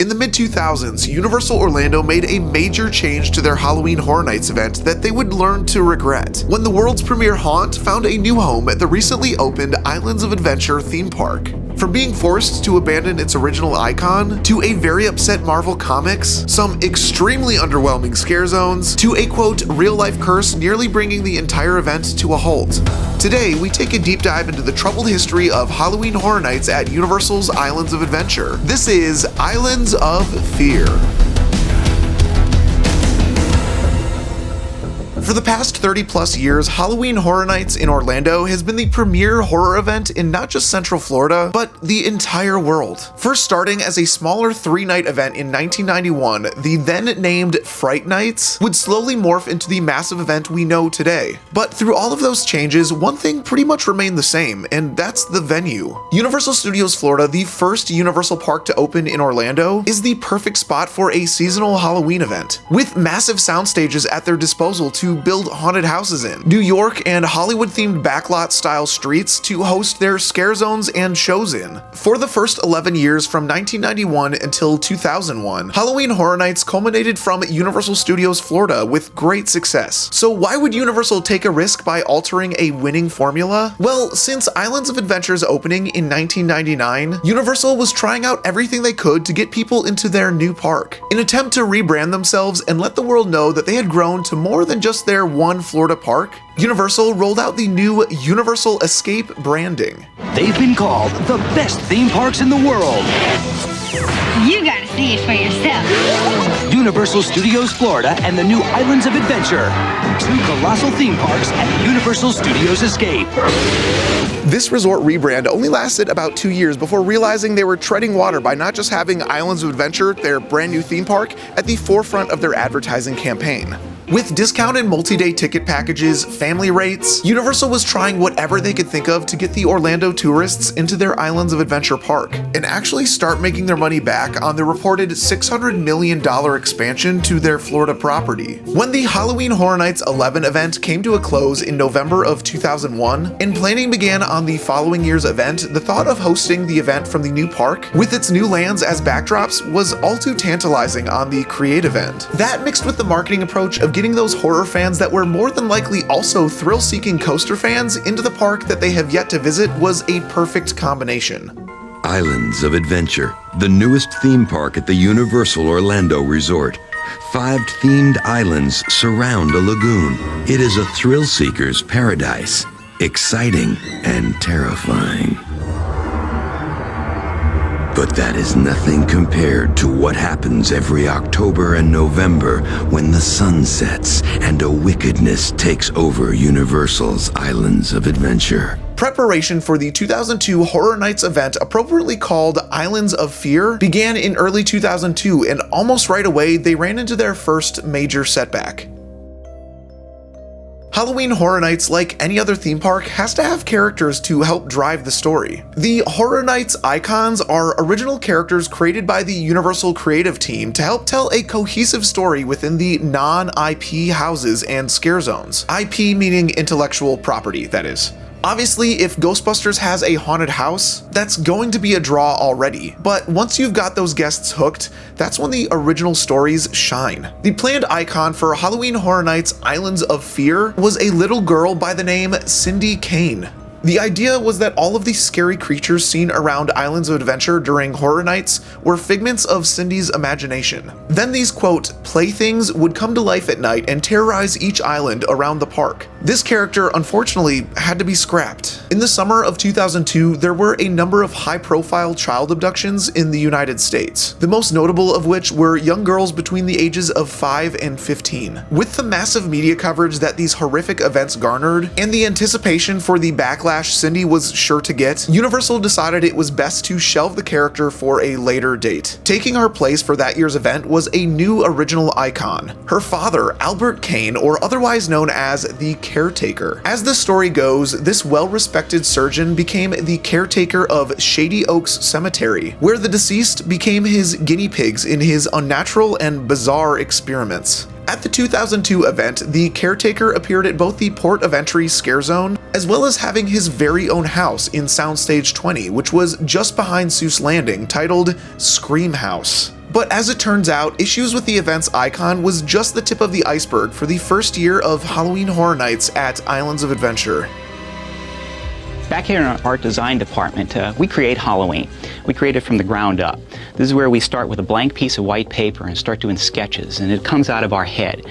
In the mid-2000s, Universal Orlando made a major change to their Halloween Horror Nights event that they would learn to regret, when the world's premier haunt found a new home at the recently opened Islands of Adventure theme park. From being forced to abandon its original icon, to a very upset Marvel Comics, some extremely underwhelming scare zones, to a quote, real-life curse nearly bringing the entire event to a halt. Today, we take a deep dive into the troubled history of Halloween Horror Nights at Universal's Islands of Adventure. This is Islands of Fear. For the past 30+ years, Halloween Horror Nights in Orlando has been the premier horror event in not just Central Florida, but the entire world. First starting as a smaller 3-night event in 1991, the then named Fright Nights would slowly morph into the massive event we know today. But through all of those changes, one thing pretty much remained the same, and that's the venue. Universal Studios Florida, the first Universal park to open in Orlando, is the perfect spot for a seasonal Halloween event, with massive sound stages at their disposal to build haunted houses in, New York and Hollywood-themed backlot-style streets to host their scare zones and shows in. For the first 11 years from 1991 until 2001, Halloween Horror Nights culminated from Universal Studios Florida with great success. So why would Universal take a risk by altering a winning formula? Well, since Islands of Adventure's opening in 1999, Universal was trying out everything they could to get people into their new park, in an attempt to rebrand themselves and let the world know that they had grown to more than just their one Florida park. Universal rolled out the new Universal Escape branding. They've been called the best theme parks in the world. You gotta see it for yourself. Universal Studios Florida and the new Islands of Adventure. 2 colossal theme parks at Universal Studios Escape. This resort rebrand only lasted about 2 years before realizing they were treading water by not just having Islands of Adventure, their brand new theme park, at the forefront of their advertising campaign. With discounted multi-day ticket packages, family rates, Universal was trying whatever they could think of to get the Orlando tourists into their Islands of Adventure park, and actually start making their money back on the reported $600 million expansion to their Florida property. When the Halloween Horror Nights 11 event came to a close in November of 2001, and planning began on the following year's event, the thought of hosting the event from the new park, with its new lands as backdrops, was all too tantalizing on the creative end. That mixed with the marketing approach of getting those horror fans that were more than likely also thrill-seeking coaster fans into the park that they have yet to visit was a perfect combination. Islands of Adventure, the newest theme park at the Universal Orlando Resort. 5 themed islands surround a lagoon. It is a thrill-seeker's paradise, exciting and terrifying. But that is nothing compared to what happens every October and November when the sun sets and a wickedness takes over Universal's Islands of Adventure. Preparation for the 2002 Horror Nights event, appropriately called Islands of Fear, began in early 2002, and almost right away they ran into their first major setback. Halloween Horror Nights, like any other theme park, has to have characters to help drive the story. The Horror Nights icons are original characters created by the Universal creative team to help tell a cohesive story within the non-IP houses and scare zones. IP meaning intellectual property, that is. Obviously, if Ghostbusters has a haunted house, that's going to be a draw already, but once you've got those guests hooked, that's when the original stories shine. The planned icon for Halloween Horror Nights Islands of Fear was a little girl by the name Cindy Kane. The idea was that all of the scary creatures seen around Islands of Adventure during Horror Nights were figments of Cindy's imagination. Then these, quote, playthings would come to life at night and terrorize each island around the park. This character, unfortunately, had to be scrapped. In the summer of 2002, there were a number of high-profile child abductions in the United States, the most notable of which were young girls between the ages of 5 and 15. With the massive media coverage that these horrific events garnered, and the anticipation for the backlash Cindy was sure to get, Universal decided it was best to shelve the character for a later date. Taking her place for that year's event was a new original icon, her father, Albert Kane, or otherwise known as the Caretaker. As the story goes, this well-respected surgeon became the caretaker of Shady Oaks Cemetery, where the deceased became his guinea pigs in his unnatural and bizarre experiments. At the 2002 event, the Caretaker appeared at both the Port of Entry Scare Zone as well as having his very own house in Soundstage 20, which was just behind Seuss Landing, titled Scream House. But as it turns out, issues with the event's icon was just the tip of the iceberg for the first year of Halloween Horror Nights at Islands of Adventure. Back here in our art design department, we create Halloween. We create it from the ground up. This is where we start with a blank piece of white paper and start doing sketches, and it comes out of our head.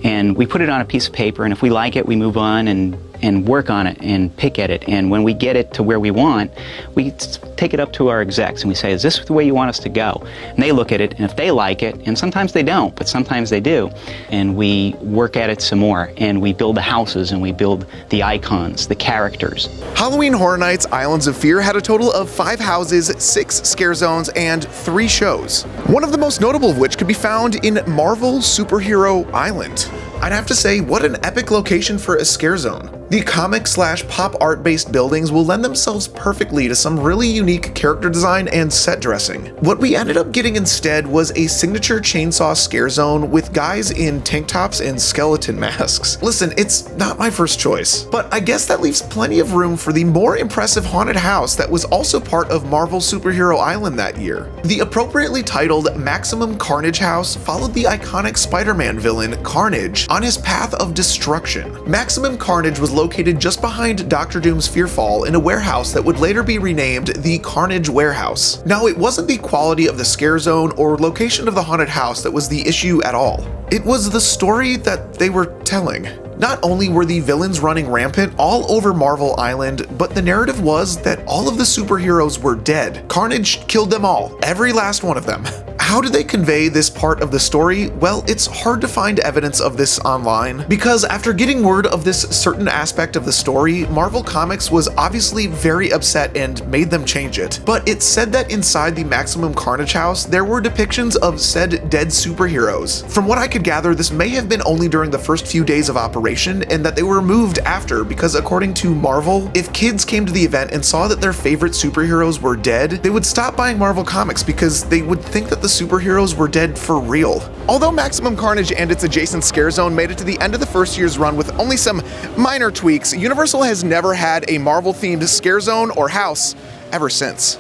And we put it on a piece of paper, and if we like it, we move on and work on it and pick at it. And when we get it to where we want, we take it up to our execs and we say, is this the way you want us to go? And they look at it, and if they like it, and sometimes they don't, but sometimes they do, and we work at it some more, and we build the houses, and we build the icons, the characters. Halloween Horror Nights Islands of Fear had a total of 5 houses, 6 scare zones, and 3 shows. One of the most notable of which could be found in Marvel Superhero Island. I'd have to say, what an epic location for a scare zone. The comic/pop art based buildings will lend themselves perfectly to some really unique character design and set dressing. What we ended up getting instead was a signature chainsaw scare zone with guys in tank tops and skeleton masks. Listen, it's not my first choice, but I guess that leaves plenty of room for the more impressive haunted house that was also part of Marvel Superhero Island that year. The appropriately titled Maximum Carnage house followed the iconic Spider-Man villain Carnage on his path of destruction. Maximum Carnage was located just behind Dr. Doom's Fearfall in a warehouse that would later be renamed the Carnage Warehouse. Now, it wasn't the quality of the scare zone or location of the haunted house that was the issue at all. It was the story that they were telling. Not only were the villains running rampant all over Marvel Island, but the narrative was that all of the superheroes were dead. Carnage killed them all, every last one of them. How did they convey this part of the story? Well, it's hard to find evidence of this online, because after getting word of this certain aspect of the story, Marvel Comics was obviously very upset and made them change it. But it said that inside the Maximum Carnage house, there were depictions of said dead superheroes. From what I could gather, this may have been only during the first few days of operation, and that they were removed after, because according to Marvel, if kids came to the event and saw that their favorite superheroes were dead, they would stop buying Marvel Comics because they would think that the superheroes were dead for real. Although Maximum Carnage and its adjacent scare zone made it to the end of the first year's run with only some minor tweaks, Universal has never had a Marvel-themed scare zone or house ever since.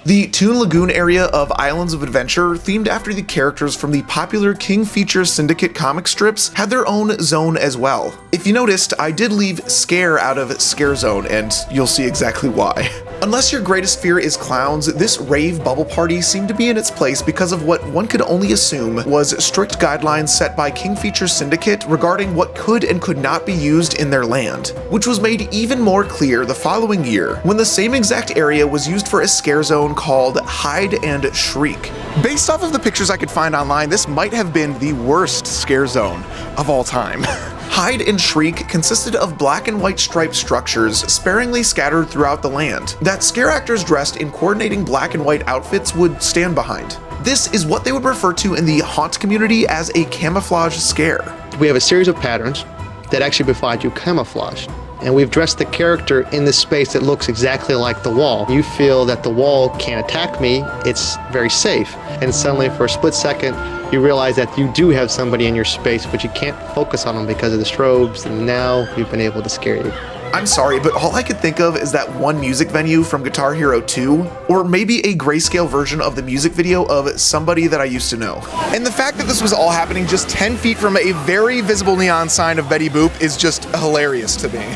The Toon Lagoon area of Islands of Adventure, themed after the characters from the popular King Features Syndicate comic strips, had their own zone as well. If you noticed, I did leave Scare out of Scare Zone, and you'll see exactly why. Unless your greatest fear is clowns, this rave bubble party seemed to be in its place because of what one could only assume was strict guidelines set by King Features Syndicate regarding what could and could not be used in their land, which was made even more clear the following year when the same exact area was used for a scare zone called Hide and Shriek. Based off of the pictures I could find online, this might have been the worst scare zone of all time. Hide and Shriek consisted of black and white striped structures sparingly scattered throughout the land that scare actors dressed in coordinating black and white outfits would stand behind. This is what they would refer to in the haunt community as a camouflage scare. We have a series of patterns that actually provide you camouflage. And we've dressed the character in this space that looks exactly like the wall. You feel that the wall can't attack me, it's very safe. And suddenly for a split second, you realize that you do have somebody in your space, but you can't focus on them because of the strobes, and now we've been able to scare you. I'm sorry, but all I could think of is that one music venue from Guitar Hero 2, or maybe a grayscale version of the music video of Somebody That I Used to Know. And the fact that this was all happening just 10 feet from a very visible neon sign of Betty Boop is just hilarious to me.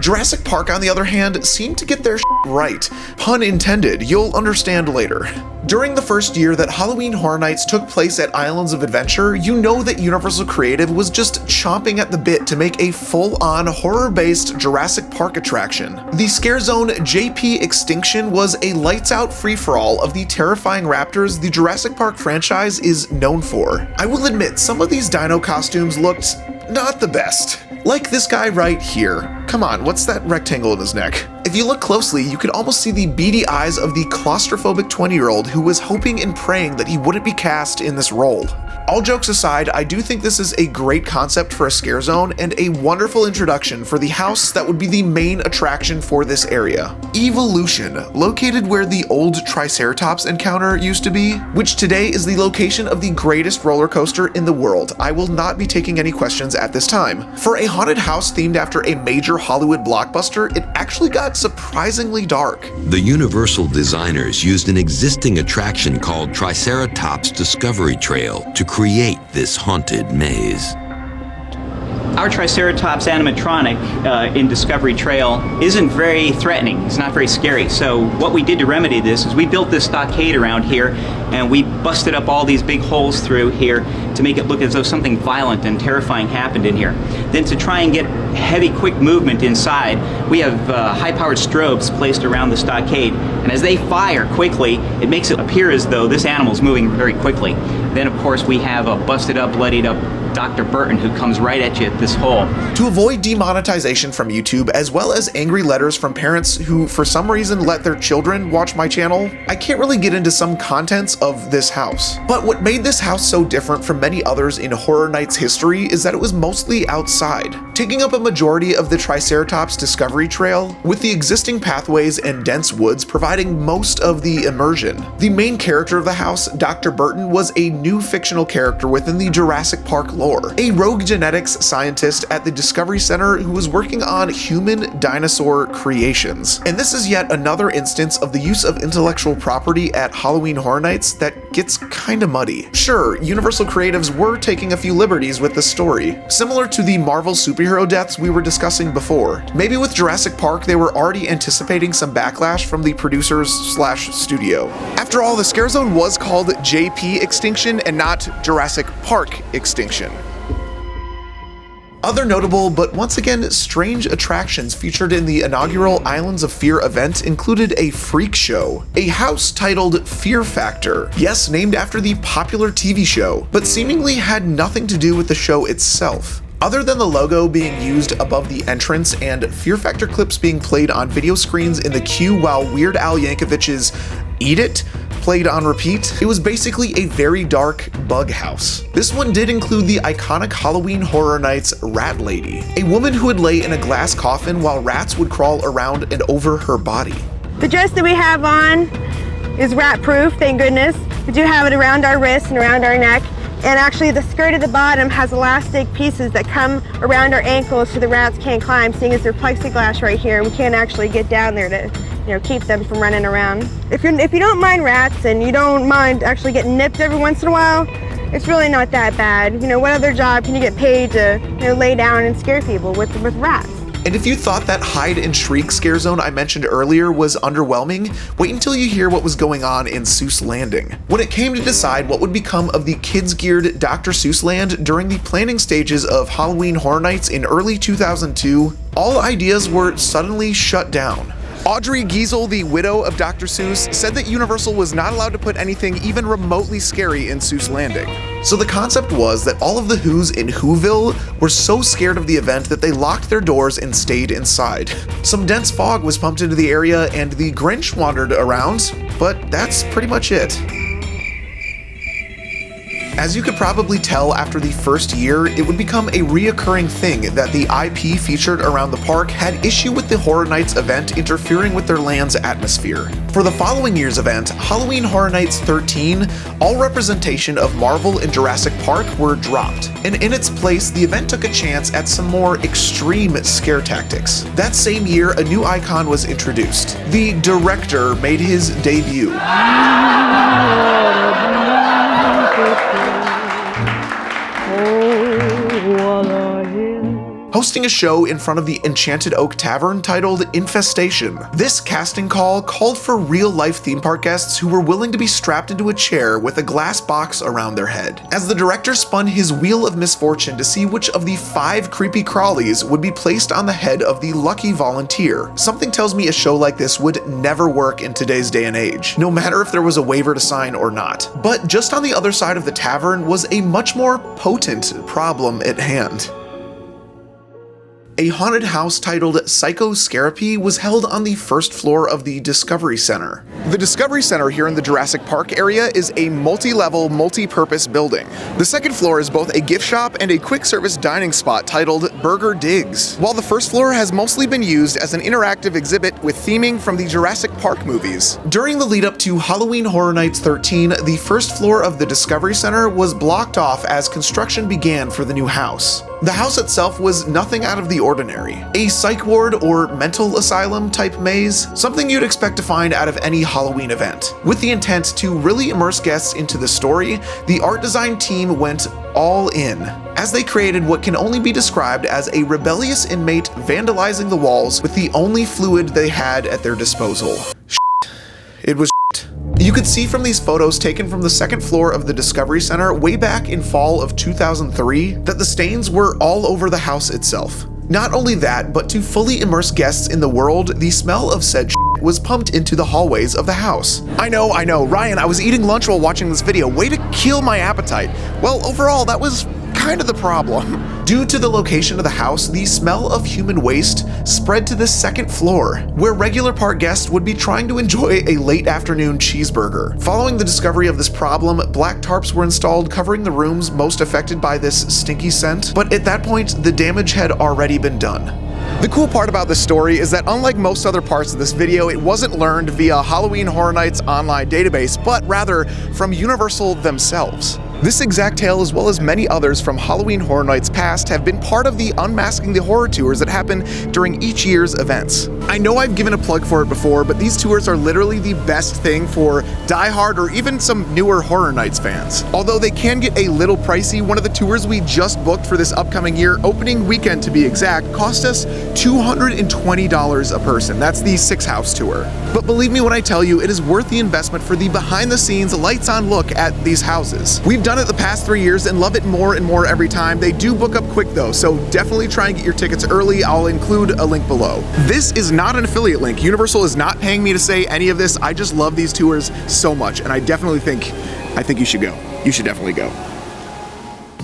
Jurassic Park, on the other hand, seemed to get their right. Pun intended, you'll understand later. During the first year that Halloween Horror Nights took place at Islands of Adventure, you know that Universal Creative was just chomping at the bit to make a full-on horror-based Jurassic Park attraction. The Scare Zone JP Extinction was a lights-out free-for-all of the terrifying raptors the Jurassic Park franchise is known for. I will admit, some of these dino costumes looked not the best. Like this guy right here. Come on, what's that rectangle in his neck? If you look closely, you could almost see the beady eyes of the claustrophobic 20-year-old who was hoping and praying that he wouldn't be cast in this role. All jokes aside, I do think this is a great concept for a scare zone and a wonderful introduction for the house that would be the main attraction for this area. Evolution, located where the old Triceratops encounter used to be, which today is the location of the greatest roller coaster in the world. I will not be taking any questions at this time. For a haunted house themed after a major Hollywood blockbuster, it actually got surprisingly dark. The Universal designers used an existing attraction called Triceratops Discovery Trail to create this haunted maze. Our Triceratops animatronic in Discovery Trail isn't very threatening. It's not very scary. So what we did to remedy this is we built this stockade around here, and we busted up all these big holes through here to make it look as though something violent and terrifying happened in here. Then to try and get heavy, quick movement inside, we have high-powered strobes placed around the stockade, and as they fire quickly, it makes it appear as though this animal's moving very quickly. Then, of course, we have a busted up, bloodied up Dr. Burton who comes right at you at this hole. To avoid demonetization from YouTube, as well as angry letters from parents who for some reason let their children watch my channel, I can't really get into some contents of this house. But what made this house so different from many others in Horror Nights history is that it was mostly outside, taking up a majority of the Triceratops Discovery Trail, with the existing pathways and dense woods providing most of the immersion. The main character of the house, Dr. Burton, was a new fictional character within the Jurassic Park lore, a rogue genetics scientist at the Discovery Center who was working on human dinosaur creations. And this is yet another instance of the use of intellectual property at Halloween Horror Nights that gets kinda muddy. Sure, Universal creatives were taking a few liberties with the story, similar to the Marvel superhero deaths we were discussing before. Maybe with Jurassic Park they were already anticipating some backlash from the producers/studio. After all, the scare zone was called JP Extinction and not Jurassic Park Extinction. Other notable, but once again strange attractions featured in the inaugural Islands of Fear event included a freak show, a house titled Fear Factor, yes, named after the popular TV show, but seemingly had nothing to do with the show itself. Other than the logo being used above the entrance and Fear Factor clips being played on video screens in the queue while Weird Al Yankovic's Eat It played on repeat, it was basically a very dark bug house. This one did include the iconic Halloween Horror Nights Rat Lady, a woman who would lay in a glass coffin while rats would crawl around and over her body. The dress that we have on is rat proof, thank goodness. We do have it around our wrists and around our neck. And actually the skirt at the bottom has elastic pieces that come around our ankles so the rats can't climb, seeing as they're plexiglass right here and we can't actually get down there to keep them from running around. If you don't mind rats and you don't mind actually getting nipped every once in a while, it's really not that bad. What other job can you get paid to lay down and scare people with rats? And if you thought that hide and shriek scare zone I mentioned earlier was underwhelming, wait until you hear what was going on in Seuss Landing. When it came to decide what would become of the kids-geared Dr. Seuss Land during the planning stages of Halloween Horror Nights in early 2002, all ideas were suddenly shut down. Audrey Giesel, the widow of Dr. Seuss, said that Universal was not allowed to put anything even remotely scary in Seuss Landing. So the concept was that all of the Who's in Whoville were so scared of the event that they locked their doors and stayed inside. Some dense fog was pumped into the area and the Grinch wandered around, but that's pretty much it. As you could probably tell after the first year, it would become a reoccurring thing that the IP featured around the park had issue with the Horror Nights event interfering with their land's atmosphere. For the following year's event, Halloween Horror Nights 13, all representation of Marvel and Jurassic Park were dropped, and in its place, the event took a chance at some more extreme scare tactics. That same year, a new icon was introduced. The director made his debut. Hosting a show in front of the Enchanted Oak Tavern titled Infestation. This casting call called for real-life theme park guests who were willing to be strapped into a chair with a glass box around their head, as the director spun his wheel of misfortune to see which of the 5 creepy crawlies would be placed on the head of the lucky volunteer. Something tells me a show like this would never work in today's day and age, no matter if there was a waiver to sign or not. But just on the other side of the tavern was a much more potent problem at hand. A haunted house titled Psycho Scareapy was held on the first floor of the Discovery Center. The Discovery Center here in the Jurassic Park area is a multi-level, multi-purpose building. The second floor is both a gift shop and a quick-service dining spot titled Burger Digs, while the first floor has mostly been used as an interactive exhibit with theming from the Jurassic Park movies. During the lead-up to Halloween Horror Nights 13, the first floor of the Discovery Center was blocked off as construction began for the new house. The house itself was nothing out of the ordinary. A psych ward or mental asylum type maze, something you'd expect to find out of any Halloween event. With the intent to really immerse guests into the story, the art design team went all in, as they created what can only be described as a rebellious inmate vandalizing the walls with the only fluid they had at their disposal. It was shit. You could see from these photos taken from the second floor of the Discovery Center way back in fall of 2003 that the stains were all over the house itself. Not only that, but to fully immerse guests in the world, the smell of said shit was pumped into the hallways of the house. I know, Ryan, I was eating lunch while watching this video. Way to kill my appetite. Well, overall, that was kind of the problem. Due to the location of the house, the smell of human waste spread to the second floor, where regular park guests would be trying to enjoy a late afternoon cheeseburger. Following the discovery of this problem, black tarps were installed covering the rooms most affected by this stinky scent, but at that point, the damage had already been done. The cool part about this story is that unlike most other parts of this video, it wasn't learned via Halloween Horror Nights online database, but rather from Universal themselves. This exact tale, as well as many others from Halloween Horror Nights past, have been part of the Unmasking the Horror tours that happen during each year's events. I know I've given a plug for it before, but these tours are literally the best thing for die-hard or even some newer Horror Nights fans. Although they can get a little pricey, one of the tours we just booked for this upcoming year, opening weekend to be exact, cost us $220 a person. That's the Six House tour. But believe me when I tell you, it is worth the investment for the behind-the-scenes, lights-on look at these houses. We've done it the past 3 years and love it more and more every time. They do book up quick though, so definitely try and get your tickets early. I'll include a link below. This is not an affiliate link. Universal is not paying me to say any of this. I just love these tours so much, and I think you should go. You should definitely go.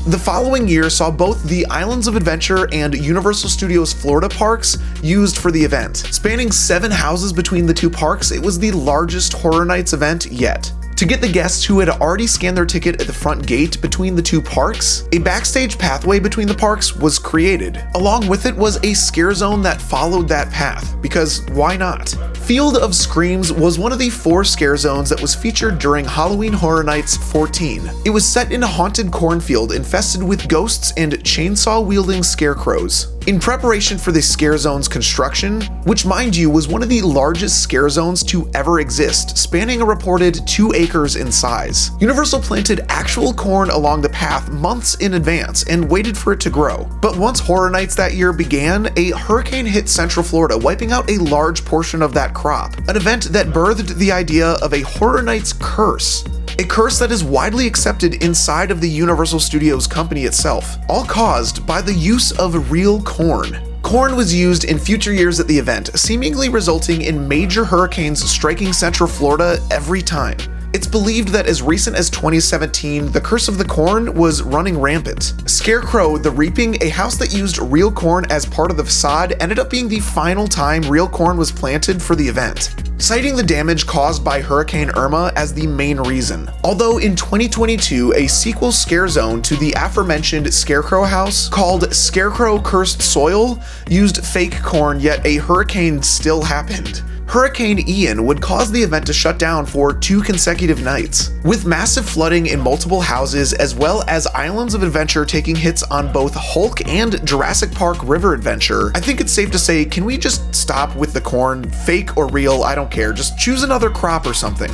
The following year saw both the Islands of Adventure and Universal Studios Florida parks used for the event. Spanning 7 houses between the two parks, it was the largest Horror Nights event yet. To get the guests who had already scanned their ticket at the front gate between the two parks, a backstage pathway between the parks was created. Along with it was a scare zone that followed that path, because why not? Field of Screams was one of the 4 scare zones that was featured during Halloween Horror Nights 14. It was set in a haunted cornfield infested with ghosts and chainsaw-wielding scarecrows. In preparation for the scare zone's construction, which mind you was one of the largest scare zones to ever exist, spanning a reported 2 acres in size, Universal planted actual corn along the path months in advance and waited for it to grow. But once Horror Nights that year began, a hurricane hit Central Florida, wiping out a large portion of that crop, an event that birthed the idea of a Horror Nights curse. A curse that is widely accepted inside of the Universal Studios company itself, all caused by the use of real corn. Corn was used in future years at the event, seemingly resulting in major hurricanes striking Central Florida every time. It's believed that as recent as 2017, the curse of the corn was running rampant. Scarecrow the Reaping, a house that used real corn as part of the facade, ended up being the final time real corn was planted for the event, citing the damage caused by Hurricane Irma as the main reason. Although in 2022, a sequel scare zone to the aforementioned Scarecrow house, called Scarecrow Cursed Soil, used fake corn, yet a hurricane still happened. Hurricane Ian would cause the event to shut down for 2 consecutive nights, with massive flooding in multiple houses as well as Islands of Adventure taking hits on both Hulk and Jurassic Park River Adventure. I think it's safe to say, can we just stop with the corn? Fake or real, I don't care, just choose another crop or something.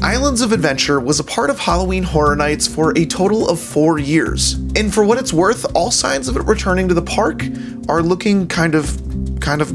Islands of Adventure was a part of Halloween Horror Nights for a total of 4 years, and for what it's worth, all signs of it returning to the park are looking kind of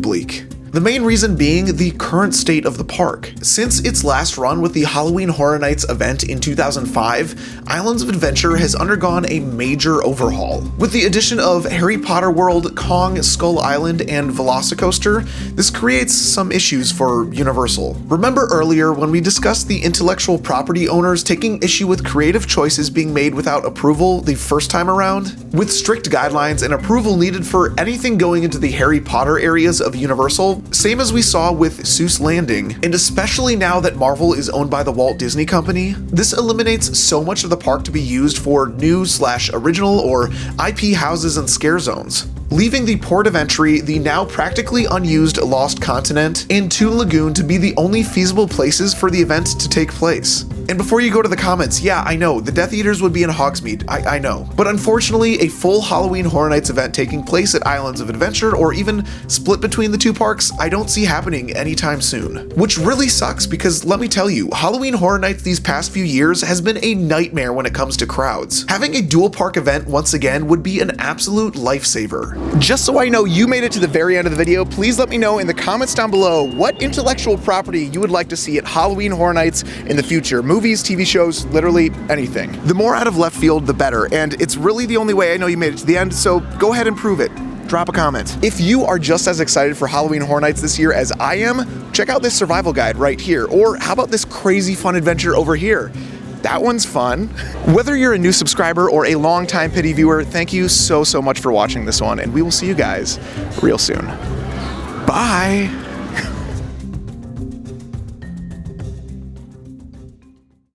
bleak. The main reason being the current state of the park. Since its last run with the Halloween Horror Nights event in 2005, Islands of Adventure has undergone a major overhaul. With the addition of Harry Potter World, Kong, Skull Island, and Velocicoaster, this creates some issues for Universal. Remember earlier when we discussed the intellectual property owners taking issue with creative choices being made without approval the first time around? With strict guidelines and approval needed for anything going into the Harry Potter areas of Universal, same as we saw with Seuss Landing, and especially now that Marvel is owned by the Walt Disney Company, this eliminates so much of the park to be used for new/original or IP houses and scare zones, leaving the port of entry, the now practically unused Lost Continent, and Toon Lagoon to be the only feasible places for the event to take place. And before you go to the comments, yeah, I know, the Death Eaters would be in Hogsmeade, I know. But unfortunately, a full Halloween Horror Nights event taking place at Islands of Adventure, or even split between the two parks, I don't see happening anytime soon. Which really sucks, because let me tell you, Halloween Horror Nights these past few years has been a nightmare when it comes to crowds. Having a dual park event once again would be an absolute lifesaver. Just so I know you made it to the very end of the video, please let me know in the comments down below what intellectual property you would like to see at Halloween Horror Nights in the future. Movies, TV shows, literally anything. The more out of left field, the better, and it's really the only way I know you made it to the end, so go ahead and prove it. Drop a comment. If you are just as excited for Halloween Horror Nights this year as I am, check out this survival guide right here, or how about this crazy fun adventure over here? That one's fun. Whether you're a new subscriber or a longtime Pity viewer, thank you so much for watching this one, and we will see you guys real soon. Bye!